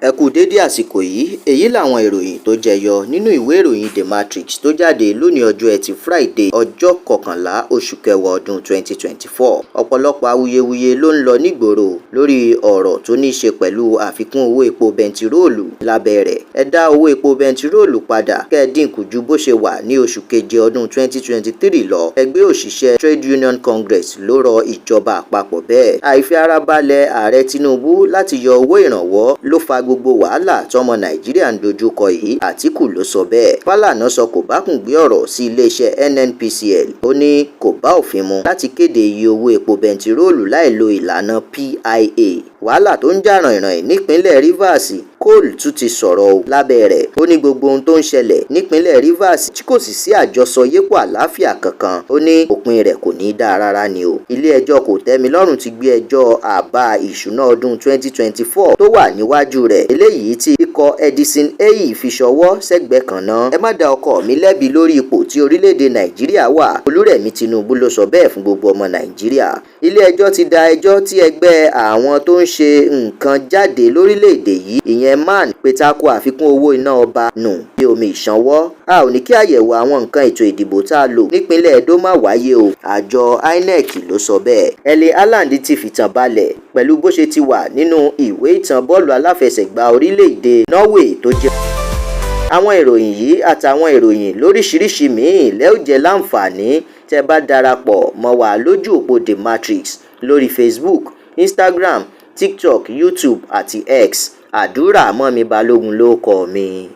Ẹ kú dédé àsìkò yìí, èyí làwọn ìròyìn tó jẹyọ nínú ìwé ìròyìn The Matrix tó jáde lónìí ọjọ́ Ẹtì Friday ọjọ́ 11 oṣù kẹwàá ọdún 2024. Ọ̀pọ̀lọpọ̀ awuyewuye ló ń lọ nígboro lórí ọ̀rọ̀ tó ní í ṣe pẹ̀lú àfikún owó epo bẹntiróòlù. Lábẹ́ rẹ̀, ẹ dá owó epo bẹntiróòlù padà kẹ́ ẹ dínkù ju bó ṣe wà ní oṣù keje ọdún 2023 lọ. Ẹgbẹ́ òṣìṣẹ́ Trade Union Congress ló rọ ìjọba àpapọ̀ bẹ́ẹ̀. Àìfi ara balẹ̀ ààrẹ Tinubu láti yọ owó ìrànwọ́ ló fa gbogbo wàhálà tọmọ Nàìjíríà ń dojúkọ yìí. Àtíkù ló sọ bẹ́ẹ̀. Fálànà sọ kò bá kùn gbé ọ̀rọ̀ sí iléeṣẹ́ NNPCL. Ó ní kò bá òfin mu láti kéde iye owó epo bẹntiróòlù láì lo ìlànà PIA. Wàhálà tó ń jà ràìnràìn nípínlẹ̀ Rivers, Cole tún ti sọ̀rọ̀ o. Lábẹ́ rẹ̀, ó ní gbogbo ohun tó ń ṣẹlẹ̀ nípínlẹ̀ Rivers tí kò sì sí àjọsọyépọ̀ àlàáfíà kankan. Ó ní òpin rẹ̀ kò ní dáa rárá ni o. Ilé-ẹjọ́ kòtẹ́milọ́rùn ti gbé ẹjọ́ àbá ìṣúná ọdún 2024 tó wà níwájú rẹ̀, eléyìí tí ikọ̀ Edison Eyi fi ṣọwọ́ sẹ́gbẹ̀ẹ́ kan náà. Ẹ má dá ọkọ mi lẹ́bi lórí ipò tí orílẹ̀-èdè Nàìjíríà wà. Olúrẹ̀mí Tinubu ló sọ bẹ́ẹ̀ fún gbogbo ọmọ Nàìjíríà. Ilé-ẹjọ́ ti da ẹjọ́ tí ẹgbẹ́ àwọn tó ń ṣe nǹkan jáde lórílẹ̀-èdè yìí, ìyẹn MAN, pé tako àfikún owó iná ọba nù bí omi ìṣanwọ́. A ò ní kí àyẹ̀wò àwọn nǹkan ètò ìdìbò tá a lò nípínlẹ̀ Edo má wáyé o. Àjọ INEC ló sọ bẹ́ẹ̀. Erling Haaland ti fìtàn balẹ̀ pẹ̀lú bó ṣe ti wà nínú ìwé ìtàn bọ́ọ̀lù aláfẹsẹ̀gbá orílẹ̀-èdè Norway tó jẹ́. Àwọn ìròyìn yìí àtàwọn ìròyìn lóríṣiríṣi míì lẹ́ ó jẹ́ láǹfààní tẹ́ bá darapọ̀ mọ́ wa lójú òpó The Matrix lórí Facebook, Instagram, TikTok, YouTube àti X. Àdúrà Mọ́mi Balógun ló kọ mi.